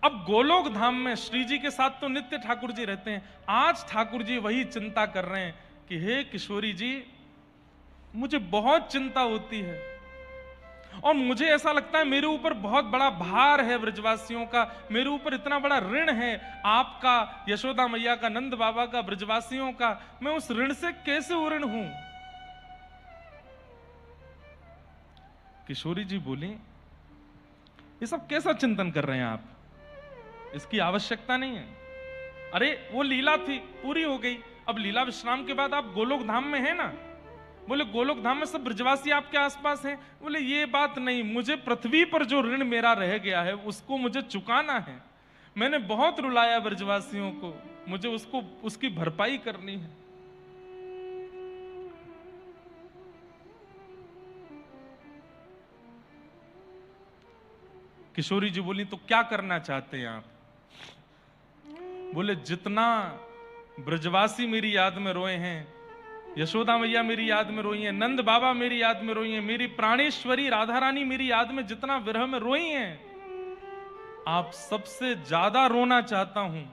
अब गोलोक धाम में श्री जी के साथ तो नित्य ठाकुर जी रहते हैं, आज ठाकुर जी वही चिंता कर रहे हैं कि हे किशोरी जी, मुझे बहुत चिंता होती है और मुझे ऐसा लगता है मेरे ऊपर बहुत बड़ा भार है ब्रजवासियों का, मेरे ऊपर इतना बड़ा ऋण है आपका, यशोदा मैया का, नंद बाबा का, ब्रजवासियों का, मैं उस ऋण से कैसे उऋण हूं। किशोरी जी बोली, ये सब कैसा चिंतन कर रहे हैं आप, इसकी आवश्यकता नहीं है। अरे वो लीला थी, पूरी हो गई, अब लीला विश्राम के बाद आप गोलोक धाम में है ना। बोले गोलोक धाम में सब ब्रजवासी आपके आसपास हैं। बोले ये बात नहीं, मुझे पृथ्वी पर जो ऋण मेरा रह गया है उसको मुझे चुकाना है। मैंने बहुत रुलाया ब्रजवासियों को, मुझे उसकी भरपाई करनी है। किशोरी जी बोली, तो क्या करना चाहते हैं आप। बोले जितना ब्रजवासी मेरी याद में रोए हैं, यशोदा मैया मेरी याद में रोई हैं, नंद बाबा मेरी याद में रोई हैं, मेरी प्राणेश्वरी राधा रानी मेरी याद में जितना विरह में रोई हैं, आप सबसे ज्यादा रोना चाहता हूं,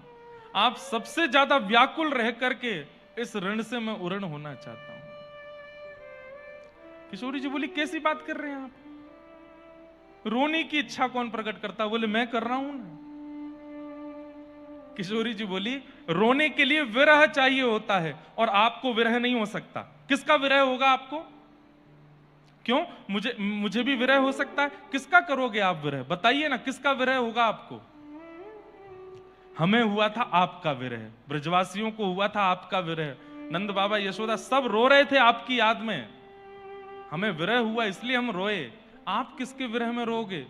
आप सबसे ज्यादा व्याकुल रह करके इस ऋण से मैं उऋण होना चाहता हूं। किशोरी जी बोली, कैसी बात कर रहे हैं आप, रोने की इच्छा कौन प्रकट करता। बोले मैं कर रहा हूं ना। किशोरी जी बोली, रोने के लिए विरह चाहिए होता है और आपको विरह नहीं हो सकता। किसका विरह होगा आपको, क्यों, मुझे भी विरह हो सकता है। किसका करोगे आप विरह, बताइए ना, किसका विरह होगा आपको। हमें हुआ था आपका विरह, ब्रजवासियों को हुआ था आपका विरह, नंद बाबा यशोदा सब रो रहे थे आपकी याद में, हमें विरह हुआ इसलिए हम रोए। आप किसके विरह में रोगे,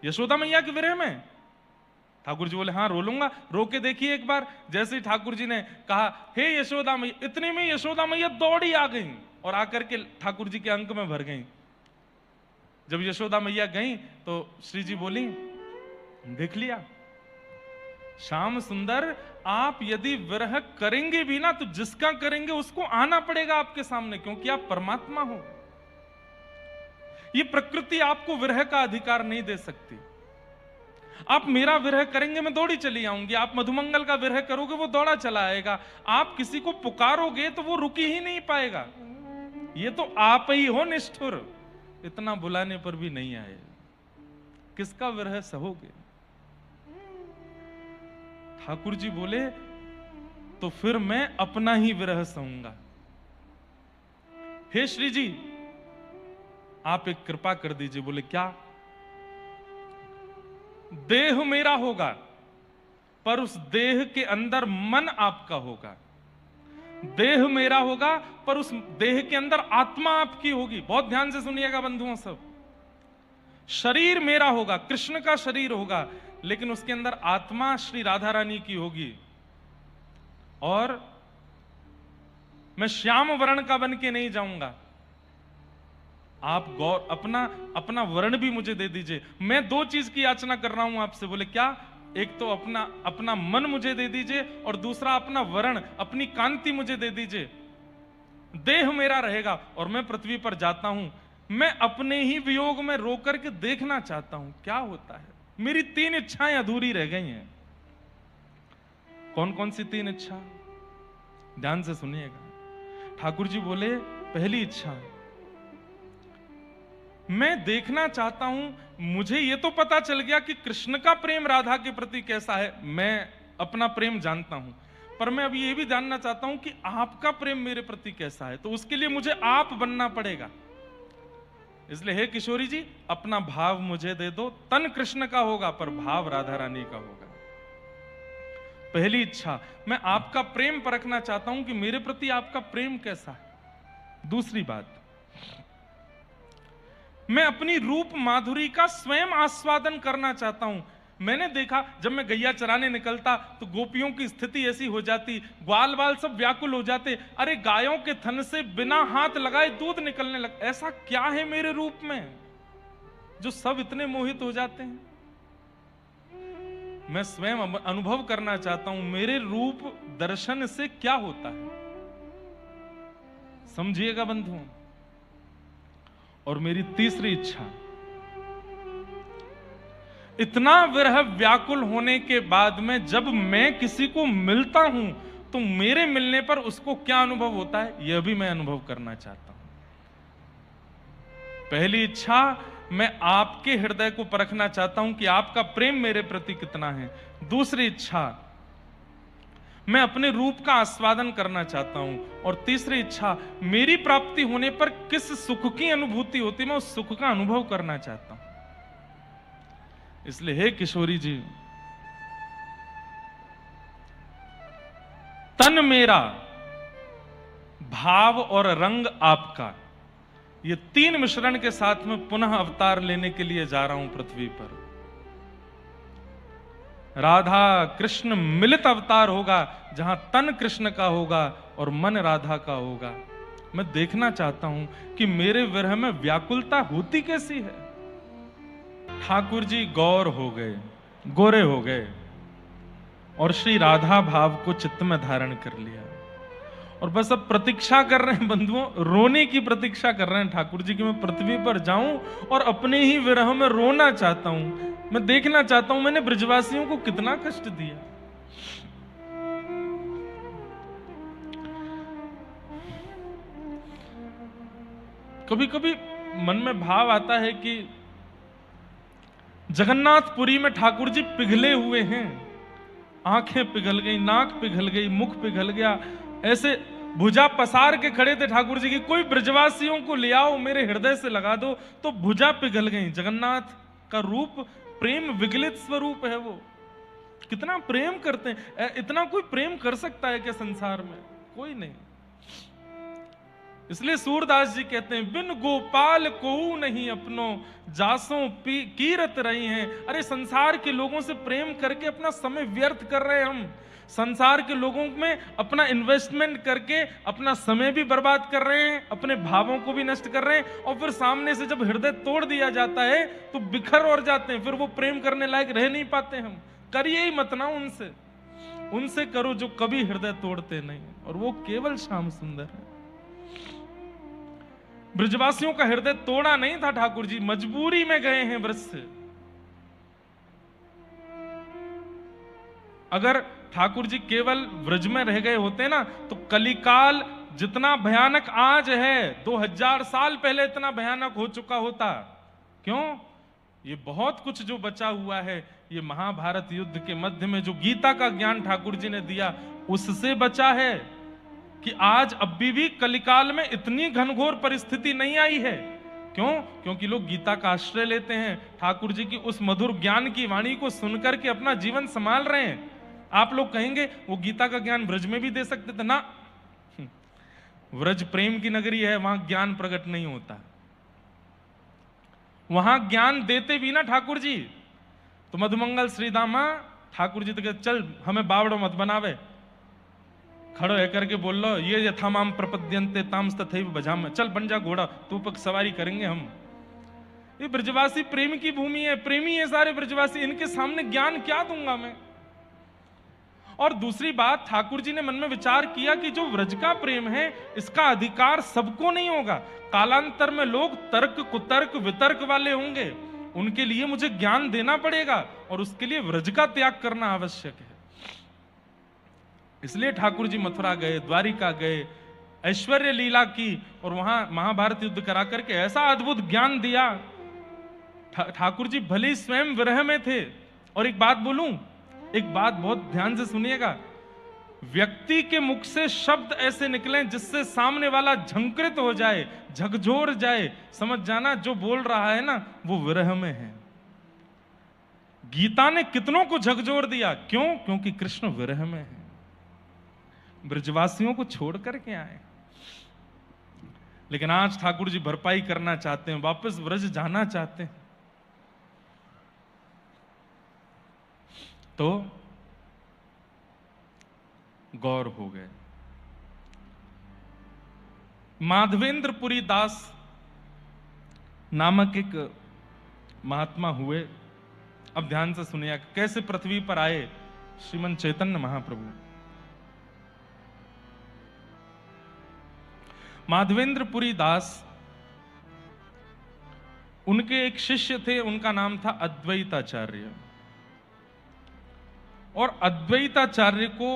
यशोदा मैया के विरह में। ठाकुर जी बोले, हाँ रो लूंगा, रो के देखिए एक बार। जैसे ही ठाकुर जी ने कहा हे यशोदा मैया, इतने में यशोदा मैया दौड़ी आ गई और आकर के ठाकुर जी के अंक में भर गई। जब यशोदा मैया गई तो श्री जी बोली, देख लिया श्याम सुंदर, आप यदि विरह करेंगे भी ना तो जिसका करेंगे उसको आना पड़ेगा आपके सामने, क्योंकि आप परमात्मा हो। ये प्रकृति आपको विरह का अधिकार नहीं दे सकती। आप मेरा विरह करेंगे मैं दौड़ी चली आऊंगी, आप मधुमंगल का विरह करोगे वो दौड़ा चला आएगा, आप किसी को पुकारोगे तो वो रुकी ही नहीं पाएगा। ये तो आप ही हो निष्ठुर, इतना बुलाने पर भी नहीं आए, किसका विरह सहोगे। ठाकुर जी बोले, तो फिर मैं अपना ही विरह सहूंगा। हे श्री जी, आप एक कृपा कर दीजिए। बोले क्या। देह मेरा होगा पर उस देह के अंदर मन आपका होगा। देह मेरा होगा पर उस देह के अंदर आत्मा आपकी होगी। बहुत ध्यान से सुनिएगा बंधुओं सब। शरीर मेरा होगा, कृष्ण का शरीर होगा, लेकिन उसके अंदर आत्मा श्री राधा रानी की होगी। और मैं श्याम वर्ण का बन के नहीं जाऊंगा। आप गौर अपना वर्ण भी मुझे दे दीजिए। मैं दो चीज की याचना कर रहा हूं आपसे। बोले क्या। एक तो अपना मन मुझे दे दीजिए और दूसरा अपना वर्ण, अपनी कांति मुझे दे दीजिए। देह मेरा रहेगा और मैं पृथ्वी पर जाता हूं, मैं अपने ही वियोग में रो करके देखना चाहता हूं क्या होता है। मेरी 3 इच्छाएं अधूरी रह गई हैं। कौन कौन सी 3 इच्छा, ध्यान से सुनिएगा। ठाकुर जी बोले, पहली इच्छा, मैं देखना चाहता हूं, मुझे यह तो पता चल गया कि कृष्ण का प्रेम राधा के प्रति कैसा है, मैं अपना प्रेम जानता हूं, पर मैं अभी यह भी जानना चाहता हूं कि आपका प्रेम मेरे प्रति कैसा है। तो उसके लिए मुझे आप बनना पड़ेगा। इसलिए हे किशोरी जी, अपना भाव मुझे दे दो। तन कृष्ण का होगा पर भाव राधा रानी का होगा। पहली इच्छा, मैं आपका प्रेम परखना चाहता हूं कि मेरे प्रति आपका प्रेम कैसा है। दूसरी बात, मैं अपनी रूप माधुरी का स्वयं आस्वादन करना चाहता हूं। मैंने देखा जब मैं गैया चराने निकलता तो गोपियों की स्थिति ऐसी हो जाती, ग्वाल बाल सब व्याकुल हो जाते। अरे गायों के थन से बिना हाथ लगाए दूध निकलने लग। ऐसा क्या है मेरे रूप में जो सब इतने मोहित हो जाते हैं। मैं स्वयं अनुभव करना चाहता हूं मेरे रूप दर्शन से क्या होता है। समझिएगा बंधुओं। और मेरी तीसरी इच्छा, इतना विरह व्याकुल होने के बाद में जब मैं किसी को मिलता हूं तो मेरे मिलने पर उसको क्या अनुभव होता है, यह भी मैं अनुभव करना चाहता हूं। पहली इच्छा, मैं आपके हृदय को परखना चाहता हूं कि आपका प्रेम मेरे प्रति कितना है। दूसरी इच्छा, मैं अपने रूप का आस्वादन करना चाहता हूं। और तीसरी इच्छा, मेरी प्राप्ति होने पर किस सुख की अनुभूति होती है, मैं उस सुख का अनुभव करना चाहता हूं। इसलिए हे किशोरी जी, तन मेरा, भाव और रंग आपका, ये तीन मिश्रण के साथ में पुनः अवतार लेने के लिए जा रहा हूं पृथ्वी पर। राधा कृष्ण मिलित अवतार होगा, जहां तन कृष्ण का होगा और मन राधा का होगा। मैं देखना चाहता हूं कि मेरे विरह में व्याकुलता होती कैसी है। ठाकुर जी गौर हो गए, गोरे हो गए और श्री राधा भाव को चित्त में धारण कर लिया। और बस अब प्रतीक्षा कर रहे हैं बंधुओं, रोने की प्रतीक्षा कर रहे हैं ठाकुर जी कि मैं पृथ्वी पर जाऊं और अपने ही विरह में रोना चाहता हूं। मैं देखना चाहता हूं मैंने ब्रजवासियों को कितना कष्ट दिया। कभी कभी मन में भाव आता है कि जगन्नाथपुरी में ठाकुर जी पिघले हुए हैं, आंखें पिघल गई, नाक पिघल गई, मुख पिघल गया, ऐसे भुजा पसार के खड़े थे ठाकुर जी की, कोई ब्रजवासियों को ले आओ मेरे हृदय से लगा दो, तो भुजा पिघल गई। जगन्नाथ का रूप प्रेम विगलित स्वरूप है, वो कितना प्रेम करते हैं। इतना कोई प्रेम कर सकता है क्या संसार में? कोई नहीं। इसलिए सूरदास जी कहते हैं, बिन गोपाल को नहीं अपनो, जासों कीरत रही हैं। अरे संसार के लोगों से प्रेम करके अपना समय व्यर्थ कर रहे हैं हम, संसार के लोगों में अपना इन्वेस्टमेंट करके अपना समय भी बर्बाद कर रहे हैं, अपने भावों को भी नष्ट कर रहे हैं। और फिर सामने से जब हृदय तोड़ दिया जाता है तो बिखर और जाते हैं, फिर वो प्रेम करने लायक रह नहीं पाते हम। करिए ही मत ना उनसे, उनसे करो जो कभी हृदय तोड़ते नहीं, और वो केवल श्याम सुंदर है। ब्रजवासियों का हृदय तोड़ा नहीं था ठाकुर जी, मजबूरी में गए हैं ब्रज से। अगर ठाकुर जी केवल व्रज में रह गए होते ना तो कलिकाल जितना भयानक आज है 2000 साल पहले इतना भयानक हो चुका होता। क्यों? ये बहुत कुछ जो बचा हुआ है, ये महाभारत युद्ध के मध्य में जो गीता का ज्ञान ठाकुर जी ने दिया उससे बचा है कि आज अभी भी कलिकाल में इतनी घनघोर परिस्थिति नहीं आई है। क्यों? क्योंकि लोग गीता का आश्रय लेते हैं, ठाकुर जी की उस मधुर ज्ञान की वाणी को सुनकर के अपना जीवन संभाल रहे हैं। आप लोग कहेंगे वो गीता का ज्ञान ब्रज में भी दे सकते थे ना, व्रज प्रेम की नगरी है, वहां ज्ञान प्रकट नहीं होता। वहां ज्ञान देते भी ना ठाकुर जी तो मधुमंगल श्रीदामा ठाकुर जी तो कहते चल हमें बावड़ो मत बनावे, खड़ो है करके बोल लो ये यथामाम प्रपद्यन्ते ताम्स तथैव भजाम, चल बन जा घोड़ा, तू पर सवारी करेंगे हम। ये ब्रजवासी प्रेम की भूमि है, प्रेमी है सारे ब्रजवासी, इनके सामने ज्ञान क्या दूंगा मैं। और दूसरी बात, ठाकुर जी ने मन में विचार किया कि जो व्रज का प्रेम है इसका अधिकार सबको नहीं होगा, कालांतर में लोग तर्क कुतर्क वितर्क वाले होंगे, उनके लिए मुझे ज्ञान देना पड़ेगा और उसके लिए व्रज का त्याग करना आवश्यक है। इसलिए ठाकुर जी मथुरा गए, द्वारिका गए, ऐश्वर्य लीला की और वहां महाभारत युद्ध करा करके ऐसा अद्भुत ज्ञान दिया। ठाकुर जी भले स्वयं विरह में थे। और एक बात बोलूं, एक बात बहुत ध्यान से सुनिएगा, व्यक्ति के मुख से शब्द ऐसे निकले जिससे सामने वाला झंकृत हो जाए, झकझोर जाए, समझ जाना जो बोल रहा है ना वो विरह में है। गीता ने कितनों को झकझोर दिया, क्यों? क्योंकि कृष्ण विरह में है, ब्रजवासियों को छोड़ करके आए। लेकिन आज ठाकुर जी भरपाई करना चाहते हैं, वापस ब्रज जाना चाहते हैं। तो गौर हो गए। माधवेंद्रपुरी दास नामक एक महात्मा हुए। अब ध्यान से सुनिए कैसे पृथ्वी पर आए श्रीमन चैतन्य महाप्रभु। माधवेंद्रपुरी दास उनके एक शिष्य थे, उनका नाम था अद्वैताचार्य। और अद्वैताचार्य को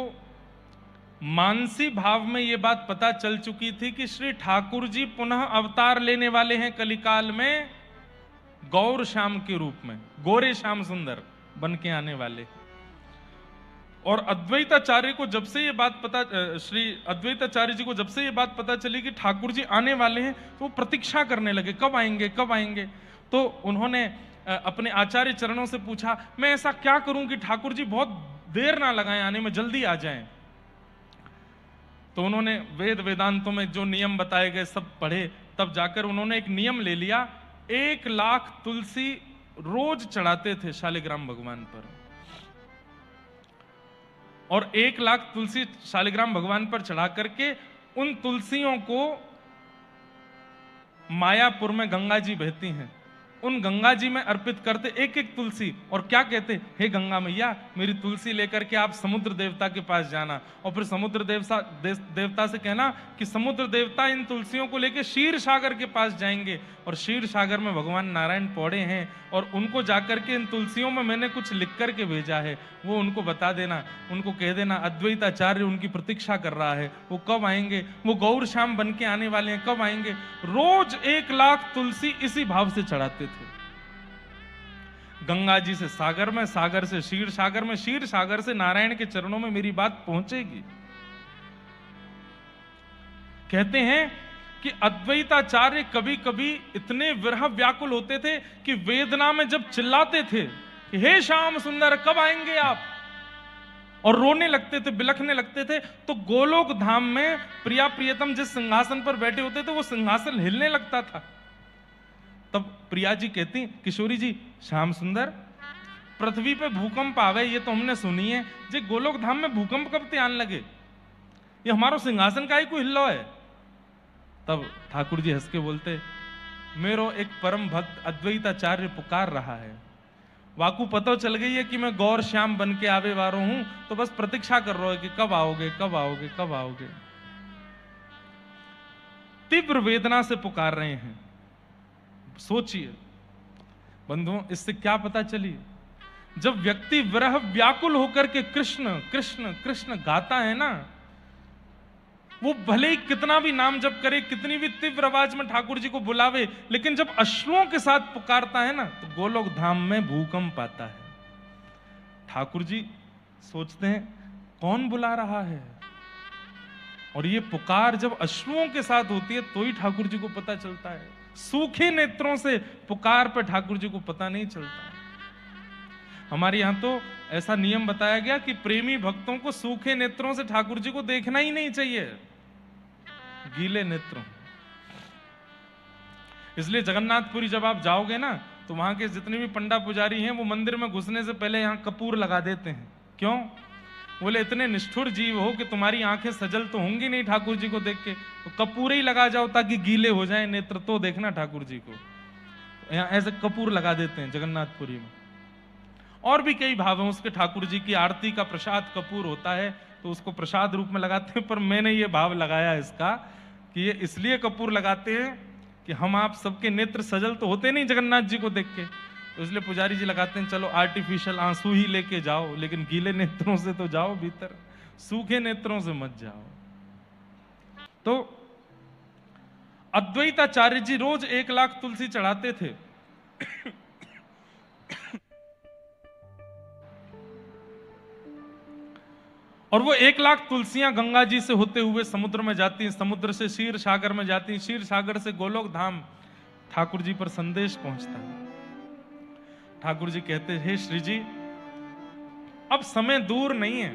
मानसी भाव में यह बात पता चल चुकी थी कि श्री ठाकुर जी पुनः अवतार लेने वाले हैं कलिकाल में, गौर श्याम के रूप में, गोरे श्याम सुंदर बन के आने वाले। और अद्वैताचार्य को जब से ये बात पता, श्री अद्वैताचार्य जी को जब से ये बात पता चली कि ठाकुर जी आने वाले हैं, तो वो प्रतीक्षा करने लगे, कब आएंगे कब आएंगे। तो उन्होंने अपने आचार्य चरणों से पूछा, मैं ऐसा क्या करूं कि ठाकुर जी बहुत देर ना लगाएं आने में, जल्दी आ जाएं। तो उन्होंने वेद वेदांतों में जो नियम बताए गए सब पढ़े, तब जाकर उन्होंने एक नियम ले लिया, 1 लाख तुलसी रोज चढ़ाते थे शालिग्राम भगवान पर। और 1 लाख तुलसी शालिग्राम भगवान पर चढ़ा करके उन तुलसियों को मायापुर में गंगा जी बहती हैं, उन गंगा जी में अर्पित करते एक एक तुलसी। और क्या कहते, हे गंगा मैया मेरी तुलसी लेकर के आप समुद्र देवता के पास जाना, और फिर समुद्र देवता से कहना कि समुद्र देवता इन तुलसियों को लेकर क्षीर सागर के पास जाएंगे, और क्षीर सागर में भगवान नारायण पौड़े हैं, और उनको जाकर के इन तुलसियों में मैंने कुछ लिख करके भेजा है, वो उनको बता देना, उनको कह देना अद्वैताचार्य उनकी प्रतीक्षा कर रहा है, वो कब आएंगे, वो गौर श्याम बन के आने वाले हैं, कब आएंगे। रोज 1 लाख तुलसी इसी भाव से चढ़ाते थे, गंगा जी से सागर में, सागर से क्षीर सागर में, क्षीर सागर से नारायण के चरणों में मेरी बात पहुंचेगी। कहते हैं कि अद्वैताचार्य कभी कभी इतने विरह व्याकुल होते थे कि वेदना में जब चिल्लाते थे कि हे श्याम सुंदर कब आएंगे आप, और रोने लगते थे, बिलखने लगते थे, तो गोलोक धाम में प्रिया प्रियतम जिस सिंहासन पर बैठे होते थे वो सिंहासन हिलने लगता था। तब प्रिया जी कहती, किशोरी जी श्याम सुंदर पृथ्वी पे भूकंप आवे ये तो हमने सुनी है, जे गोलोक धाम में भूकंप कब ते आने लगे, ये हमारो सिंहासन का ही कोई हिल्लो है। तब ठाकुर जी हंस के बोलते, मेरो एक परम भक्त अद्वैताचार्य पुकार रहा है, वाकू पतो चल गई है कि मैं गौर श्याम बन के आवे वारो हूं, तो बस प्रतीक्षा कर रहा है कि कब आओगे कब आओगे कब आओगे। तीव्र वेदना से पुकार रहे हैं। सोचिए बंधुओं, इससे क्या पता चली, जब व्यक्ति विरह व्याकुल होकर के कृष्ण कृष्ण कृष्ण गाता है ना, वो भले ही कितना भी नाम जप करे, कितनी भी तीव्र आवाज में ठाकुर जी को बुलावे, लेकिन जब अश्रुओं के साथ पुकारता है ना, तो गोलोक धाम में भूकंप आता है। ठाकुर जी सोचते हैं कौन बुला रहा है, और ये पुकार जब अश्रुओं के साथ होती है तो ही ठाकुर जी को पता चलता है। सूखे नेत्रों से पुकार पर ठाकुर जी को पता नहीं चलता। हमारे यहां तो ऐसा नियम बताया गया कि प्रेमी भक्तों को सूखे नेत्रों से ठाकुर जी को देखना ही नहीं चाहिए, गीले नेत्रों। इसलिए जगन्नाथपुरी जब आप जाओगे ना, तो वहां के जितने भी पंडा पुजारी हैं वो मंदिर में घुसने से पहले यहां कपूर लगा देते हैं। क्यों? बोले इतने निष्ठुर जीव हो कि तुम्हारी आंखें सजल तो होंगी नहीं ठाकुर जी को देख के, तो कपूर ही लगा जाओ ताकि गीले हो जाए नेत्र, तो देखना ठाकुर जी को। यहाँ ऐसे कपूर लगा देते हैं जगन्नाथपुरी में। और भी कई भाव हैं उसके, ठाकुर जी की आरती का प्रसाद कपूर होता है तो उसको प्रसाद रूप में लगाते हैं। पर मैंने ये भाव लगाया इसका कि ये इसलिए कपूर लगाते हैं कि हम आप सबके नेत्र सजल तो होते नहीं जगन्नाथ जी को देख के, तो इसलिए पुजारी जी लगाते हैं चलो आर्टिफिशियल आंसू ही लेके जाओ, लेकिन गीले नेत्रों से तो जाओ भीतर, सूखे नेत्रों से मत जाओ। तो अद्वैताचार्य जी रोज 1 लाख तुलसी चढ़ाते थे। और वो 1 लाख तुलसियां गंगा जी से होते हुए समुद्र में जाती, समुद्र से क्षीर सागर में जाती, क्षीर सागर से गोलोक धाम ठाकुर जी पर संदेश पहुंचता है। ठाकुर जी कहते, हे श्री जी अब समय दूर नहीं है,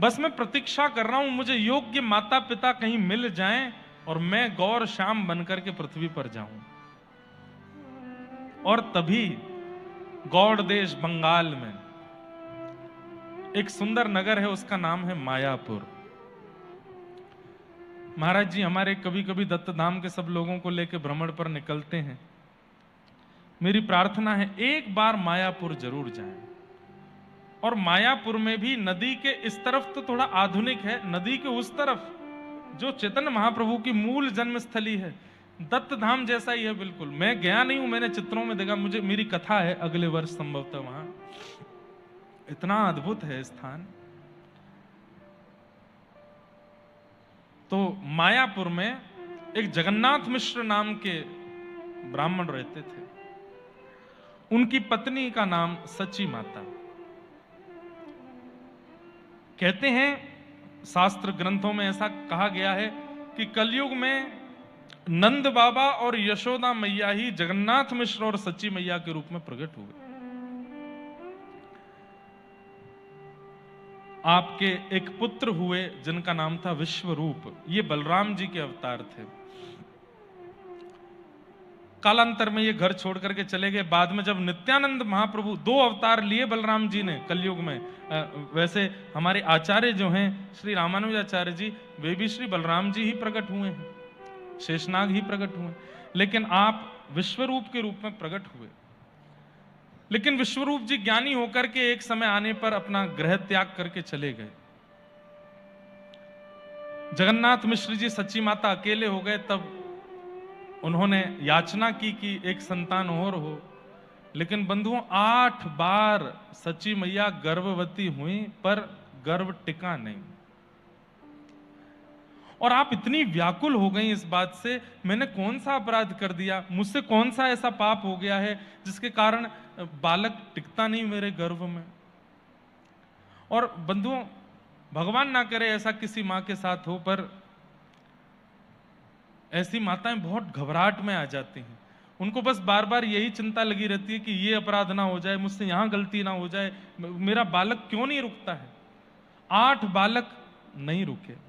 बस मैं प्रतीक्षा कर रहा हूं, मुझे योग्य माता पिता कहीं मिल जाएं और मैं गौर श्याम बनकर के पृथ्वी पर जाऊं। और तभी गौड़ देश बंगाल में एक सुंदर नगर है, उसका नाम है मायापुर। महाराज जी हमारे कभी कभी दत्तधाम के सब लोगों को लेकर भ्रमण पर निकलते हैं। मेरी प्रार्थना है एक बार मायापुर जरूर जाएं। और मायापुर में भी नदी के इस तरफ तो थोड़ा आधुनिक है, नदी के उस तरफ जो चैतन्य महाप्रभु की मूल जन्म स्थली है, दत्त धाम जैसा ही है बिल्कुल। मैं गया नहीं हूं, मैंने चित्रों में देखा, मुझे मेरी कथा है अगले वर्ष संभवतः वहां। इतना अद्भुत है स्थान। तो मायापुर में एक जगन्नाथ मिश्र नाम के ब्राह्मण रहते थे। उनकी पत्नी का नाम सची माता। कहते हैं शास्त्र ग्रंथों में ऐसा कहा गया है कि कलयुग में नंद बाबा और यशोदा मैया ही जगन्नाथ मिश्र और सच्ची मैया के रूप में प्रकट हुए। आपके एक पुत्र हुए जिनका नाम था विश्वरूप। ये बलराम जी के अवतार थे। कालांतर में ये घर छोड़ करके चले गए। बाद में जब नित्यानंद महाप्रभु, 2 अवतार लिए बलराम जी ने कलयुग में। वैसे हमारे आचार्य जो हैं श्री रामानुजाचार्य जी, वे भी श्री बलराम जी ही प्रकट हुए हैं, शेषनाग ही प्रकट हुए, लेकिन आप विश्वरूप के रूप में प्रकट हुए। लेकिन विश्वरूप जी ज्ञानी होकर के एक समय आने पर अपना ग्रह त्याग करके चले गए। जगन्नाथ मिश्र जी सच्ची माता अकेले हो गए। तब उन्होंने याचना की कि एक संतान और हो। लेकिन बंधुओं 8 बार सच्ची मैया गर्भवती हुई पर गर्भ टिका नहीं। और आप इतनी व्याकुल हो गई इस बात से, मैंने कौन सा अपराध कर दिया, मुझसे कौन सा ऐसा पाप हो गया है जिसके कारण बालक टिकता नहीं मेरे गर्भ में। और बंधुओं, भगवान ना करे ऐसा किसी मां के साथ हो, पर ऐसी माताएं बहुत घबराहट में आ जाती हैं। उनको बस बार बार यही चिंता लगी रहती है कि ये अपराध ना हो जाए, मुझसे यहां गलती ना हो जाए, मेरा बालक क्यों नहीं रुकता है। 8 बालक नहीं रुके।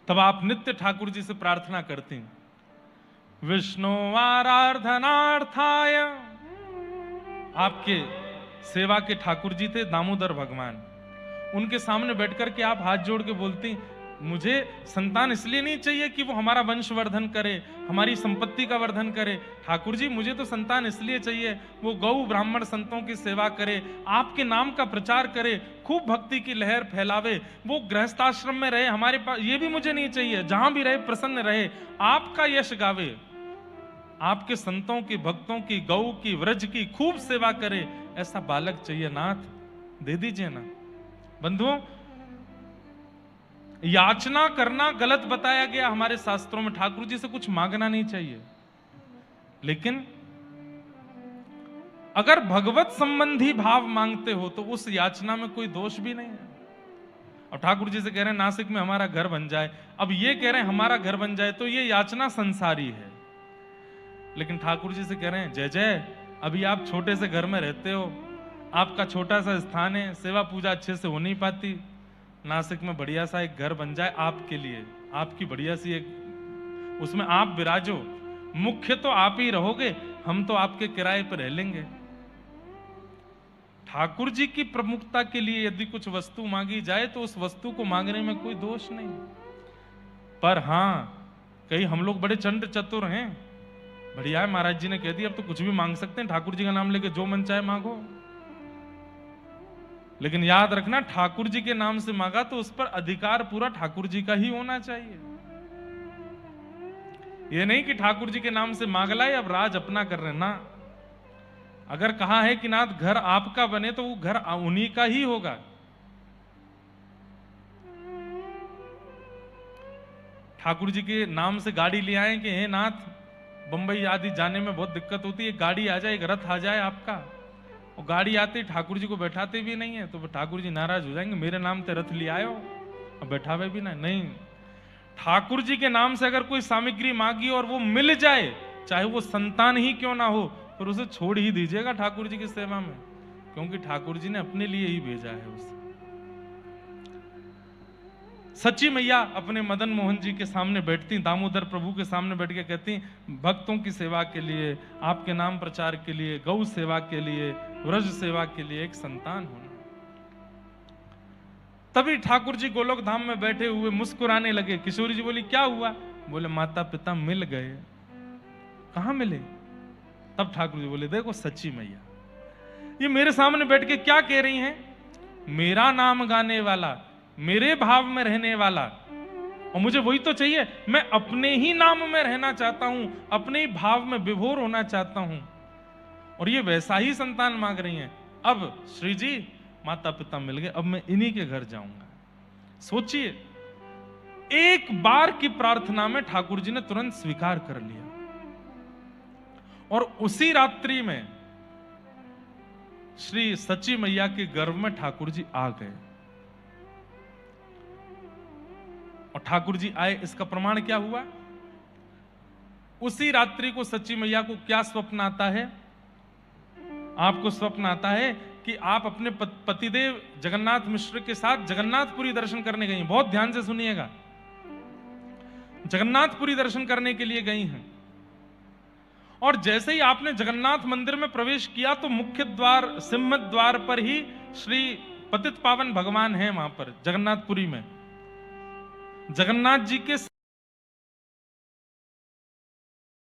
तब आप नित्य ठाकुर जी से प्रार्थना करती हैं, विष्णु आराधनार्थाय। आपके सेवा के ठाकुर जी थे दामोदर भगवान। उनके सामने बैठकर के आप हाथ जोड़ के बोलती, मुझे संतान इसलिए नहीं चाहिए कि वो हमारा वंश वर्धन करे, हमारी संपत्ति का वर्धन करे। ठाकुर जी मुझे तो संतान इसलिए चाहिए वो गौ ब्राह्मण संतों की सेवा करे, आपके नाम का प्रचार करे, खूब भक्ति की लहर फैलावे, वो गृहस्थाश्रम में रहे हमारे पास, ये भी मुझे नहीं चाहिए, जहां भी रहे प्रसन्न रहे, आपका यश गावे, आपके संतों की, भक्तों की, गौ की, व्रज की खूब सेवा करे, ऐसा बालक चाहिए नाथ, दे दीजिए ना। बंधुओं, याचना करना गलत बताया गया हमारे शास्त्रों में। ठाकुर जी से कुछ मांगना नहीं चाहिए, लेकिन अगर भगवत संबंधी भाव मांगते हो तो उस याचना में कोई दोष भी नहीं है। अब ठाकुर जी से कह रहे हैं नासिक में हमारा घर बन जाए, अब ये कह रहे हैं हमारा घर बन जाए, तो ये याचना संसारी है। लेकिन ठाकुर जी से कह रहे हैं जय जय, अभी आप छोटे से घर में रहते हो, आपका छोटा सा स्थान है, सेवा पूजा अच्छे से हो नहीं पाती, नासिक में बढ़िया सा एक घर बन जाए आपके लिए, आपकी बढ़िया सी एक, उसमें आप विराजो, मुख्य तो आप ही रहोगे, हम तो आपके किराए पर रह लेंगे। ठाकुर जी की प्रमुखता के लिए यदि कुछ वस्तु मांगी जाए तो उस वस्तु को मांगने में कोई दोष नहीं। पर हां, कहीं हम लोग बड़े चंड चतुर हैं, बढ़िया है, महाराज जी ने कह दिया अब तो कुछ भी मांग सकते हैं, ठाकुर जी का नाम लेके जो मन चाहे मांगो। लेकिन याद रखना, ठाकुर जी के नाम से मांगा तो उस पर अधिकार पूरा ठाकुर जी का ही होना चाहिए। ये नहीं कि ठाकुर जी के नाम से मांग लाए अब राज अपना कर रहे ना। अगर कहा है कि नाथ घर आपका बने तो वो घर उन्हीं का ही होगा। ठाकुर जी के नाम से गाड़ी ले आए कि हे नाथ बंबई आदि जाने में बहुत दिक्कत होती है, गाड़ी आ जाए, एक रथ आ जाए आपका, और गाड़ी आते ठाकुर जी को बैठाते भी नहीं है तो ठाकुर जी नाराज हो जाएंगे, मेरे नाम पे रथ ले आयो और बैठावे भी नहीं। ठाकुर जी के नाम से अगर कोई सामग्री मांगी और वो मिल जाए, चाहे वो संतान ही क्यों ना हो, फिर उसे छोड़ ही दीजिएगा ठाकुर जी की सेवा में, क्योंकि ठाकुर जी ने अपने लिए ही भेजा है उसे। सच्ची मैया अपने मदन मोहन जी के सामने बैठती, दामोदर प्रभु के सामने बैठ के कहती, भक्तों की सेवा के लिए, आपके नाम प्रचार के लिए, गौ सेवा के लिए, व्रज सेवा के लिए एक संतान होना। तभी ठाकुर जी गोलोक धाम में बैठे हुए मुस्कुराने लगे। किशोरी जी बोली क्या हुआ? बोले माता पिता मिल गए। कहां मिले? तब ठाकुर जी बोले देखो सच्ची मैया ये मेरे सामने बैठ के क्या कह रही हैं, मेरा नाम गाने वाला, मेरे भाव में रहने वाला। और मुझे वही तो चाहिए, मैं अपने ही नाम में रहना चाहता हूं, अपने ही भाव में विभोर होना चाहता हूं। और ये वैसा ही संतान मांग रही हैं। अब श्री जी माता पिता मिल गए, अब मैं इन्हीं के घर जाऊंगा। सोचिए, एक बार की प्रार्थना में ठाकुर जी ने तुरंत स्वीकार कर लिया। और उसी रात्रि में श्री सची मैया के गर्भ में ठाकुर जी आ गए। और ठाकुर जी आए, इसका प्रमाण क्या हुआ? उसी रात्रि को सची मैया को क्या स्वप्न आता है? आपको स्वप्न आता है कि आप अपने पतिदेव जगन्नाथ मिश्र के साथ जगन्नाथपुरी दर्शन करने गई हैं। बहुत ध्यान से सुनिएगा, जगन्नाथपुरी दर्शन करने के लिए गई हैं। और जैसे ही आपने जगन्नाथ मंदिर में प्रवेश किया तो मुख्य द्वार, सिंह द्वार पर ही श्री पतित पावन भगवान हैं। वहां पर जगन्नाथपुरी में जगन्नाथ जी के